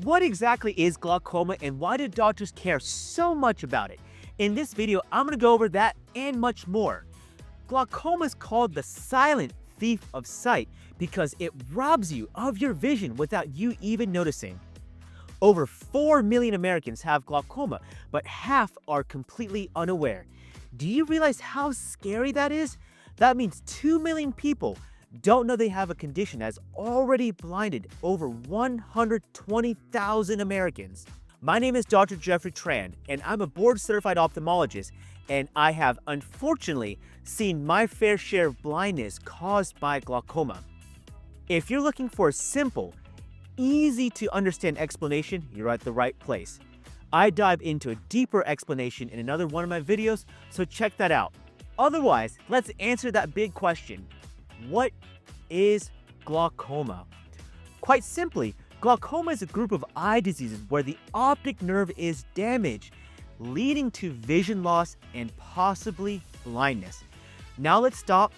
What exactly is glaucoma and why do doctors care so much about it? In this video, I'm going to go over that and much more. Glaucoma is called the silent thief of sight because it robs you of your vision without you even noticing. Over 4 million Americans have glaucoma, but half are completely unaware. Do you realize how scary that is? That means 2 million people don't know they have a condition that has already blinded over 120,000 Americans. My name is Dr. Jeffrey Tran, and I'm a board-certified ophthalmologist, and I have unfortunately seen my fair share of blindness caused by glaucoma. If you're looking for a simple, easy to understand explanation, you're at the right place. I dive into a deeper explanation in another one of my videos, so check that out. Otherwise, let's answer that big question. What is glaucoma? Quite simply, glaucoma is a group of eye diseases where the optic nerve is damaged, leading to vision loss and possibly blindness. Now let's stop,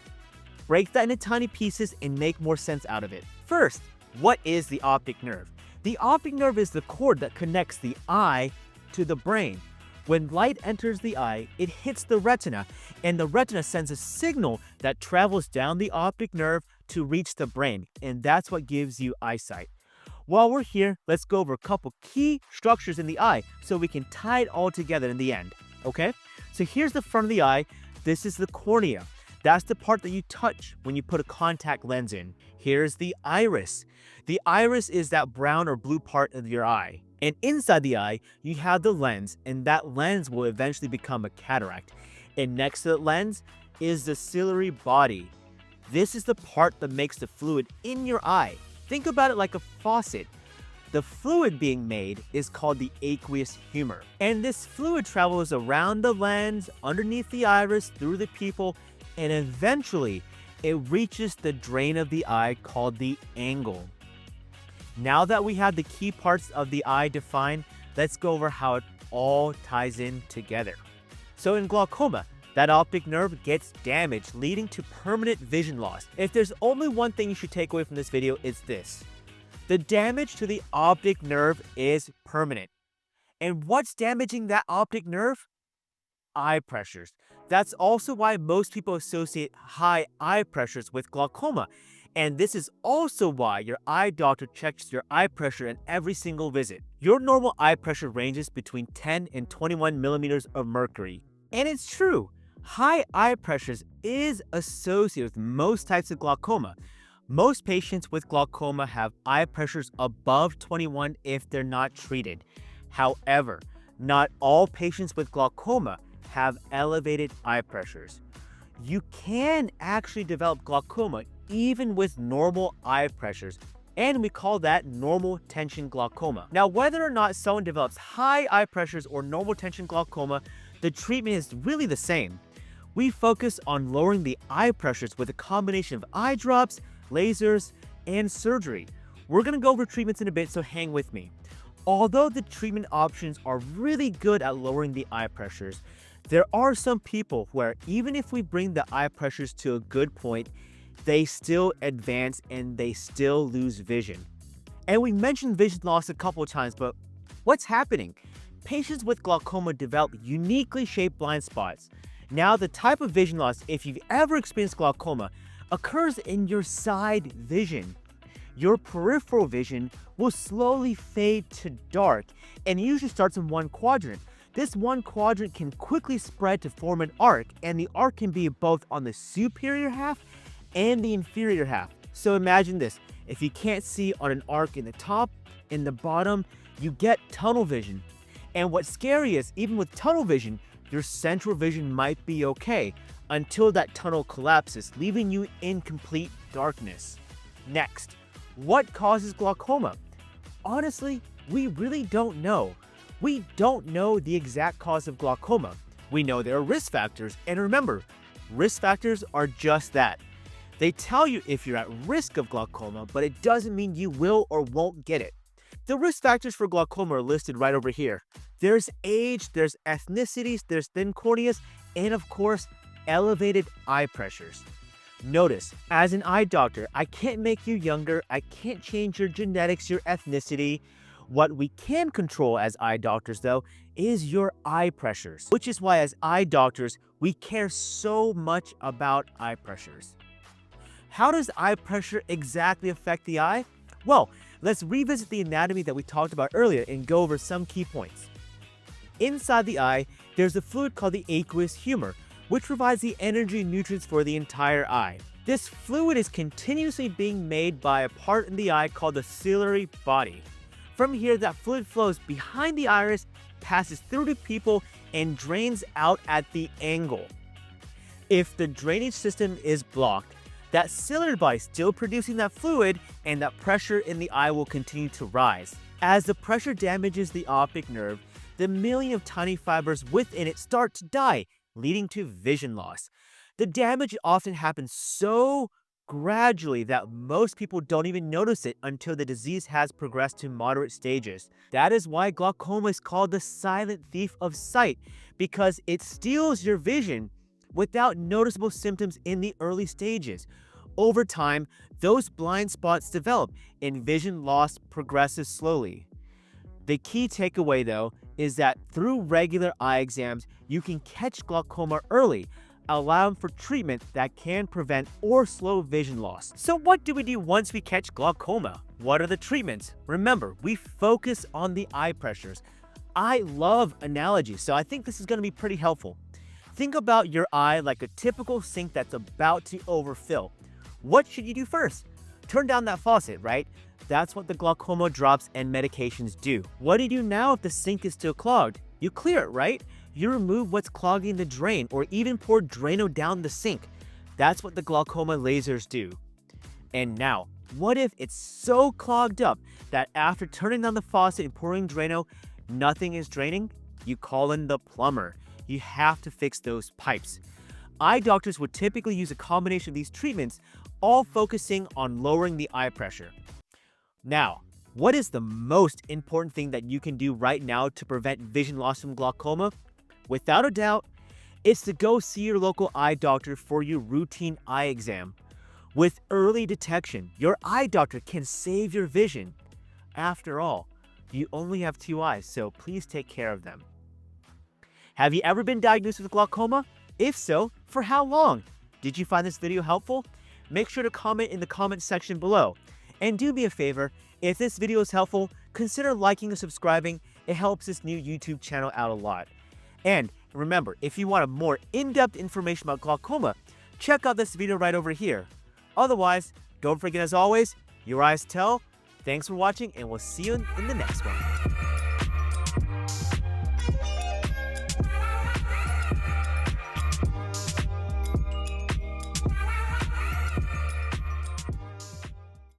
break that into tiny pieces, and make more sense out of it. First, what is the optic nerve? The optic nerve is the cord that connects the eye to the brain. When light enters the eye, it hits the retina, and the retina sends a signal that travels down the optic nerve to reach the brain, and that's what gives you eyesight. While we're here, let's go over a couple key structures in the eye so we can tie it all together in the end, okay? So here's the front of the eye. This is the cornea. That's the part that you touch when you put a contact lens in. Here's the iris. The iris is that brown or blue part of your eye. And inside the eye, you have the lens, and that lens will eventually become a cataract. And next to the lens is the ciliary body. This is the part that makes the fluid in your eye. Think about it like a faucet. The fluid being made is called the aqueous humor. And this fluid travels around the lens, underneath the iris, through the pupil, and eventually it reaches the drain of the eye called the angle. Now that we have the key parts of the eye defined, let's go over how it all ties in together. So in glaucoma, that optic nerve gets damaged, leading to permanent vision loss. If there's only one thing you should take away from this video, it's this. The damage to the optic nerve is permanent. And what's damaging that optic nerve? Eye pressures. That's also why most people associate high eye pressures with glaucoma. And this is also why your eye doctor checks your eye pressure in every single visit. Your normal eye pressure ranges between 10 and 21 millimeters of mercury. And it's true, high eye pressures is associated with most types of glaucoma. Most patients with glaucoma have eye pressures above 21 if they're not treated. However, not all patients with glaucoma have elevated eye pressures. You can actually develop glaucoma even with normal eye pressures, and we call that normal tension glaucoma. Now, whether or not someone develops high eye pressures or normal tension glaucoma, the treatment is really the same. We focus on lowering the eye pressures with a combination of eye drops, lasers, and surgery. We're going to go over treatments in a bit, so hang with me. Although the treatment options are really good at lowering the eye pressures, there are some people where even if we bring the eye pressures to a good point, they still advance and they still lose vision. And we mentioned vision loss a couple of times, but what's happening? Patients with glaucoma develop uniquely shaped blind spots. Now, the type of vision loss, if you've ever experienced glaucoma, occurs in your side vision. Your peripheral vision will slowly fade to dark and usually starts in one quadrant. This one quadrant can quickly spread to form an arc, and the arc can be both on the superior half and the inferior half. So imagine this, if you can't see on an arc in the top, in the bottom, you get tunnel vision. And what's scary is, even with tunnel vision, your central vision might be okay until that tunnel collapses, leaving you in complete darkness. Next, what causes glaucoma? Honestly, we really don't know. We don't know the exact cause of glaucoma. We know there are risk factors, and remember, risk factors are just that. They tell you if you're at risk of glaucoma, but it doesn't mean you will or won't get it. The risk factors for glaucoma are listed right over here. There's age, there's ethnicities, there's thin corneas, and of course, elevated eye pressures. Notice, as an eye doctor, I can't make you younger, I can't change your genetics, your ethnicity. What we can control as eye doctors, though, is your eye pressures, which is why as eye doctors, we care so much about eye pressures. How does eye pressure exactly affect the eye? Well, let's revisit the anatomy that we talked about earlier and go over some key points. Inside the eye, there's a fluid called the aqueous humor, which provides the energy and nutrients for the entire eye. This fluid is continuously being made by a part in the eye called the ciliary body. From here, that fluid flows behind the iris, passes through the pupil, and drains out at the angle. If the drainage system is blocked, that ciliary body is still producing that fluid, and that pressure in the eye will continue to rise. As the pressure damages the optic nerve, the million of tiny fibers within it start to die, leading to vision loss. The damage often happens so gradually that most people don't even notice it until the disease has progressed to moderate stages. That is why glaucoma is called the silent thief of sight, because it steals your vision without noticeable symptoms in the early stages. Over time, those blind spots develop and vision loss progresses slowly. The key takeaway, though, is that through regular eye exams, you can catch glaucoma early, allowing for treatment that can prevent or slow vision loss. So what do we do once we catch glaucoma? What are the treatments? Remember, we focus on the eye pressures. I love analogies, so I think this is going to be pretty helpful. Think about your eye like a typical sink that's about to overfill. What should you do first? Turn down that faucet, right? That's what the glaucoma drops and medications do. What do you do now if the sink is still clogged? You clear it, right? You remove what's clogging the drain or even pour Drano down the sink. That's what the glaucoma lasers do. And now, what if it's so clogged up that after turning on the faucet and pouring Drano, nothing is draining? You call in the plumber. You have to fix those pipes. Eye doctors would typically use a combination of these treatments, all focusing on lowering the eye pressure. Now, what is the most important thing that you can do right now to prevent vision loss from glaucoma? Without a doubt, it's to go see your local eye doctor for your routine eye exam. With early detection, your eye doctor can save your vision. After all, you only have two eyes, so please take care of them. Have you ever been diagnosed with glaucoma? If so, for how long? Did you find this video helpful? Make sure to comment in the comment section below. And do me a favor, if this video is helpful, consider liking and subscribing. It helps this new YouTube channel out a lot. And remember, if you want a more in-depth information about glaucoma, check out this video right over here. Otherwise, don't forget, as always, your eyes tell. Thanks for watching, and we'll see you in the next one.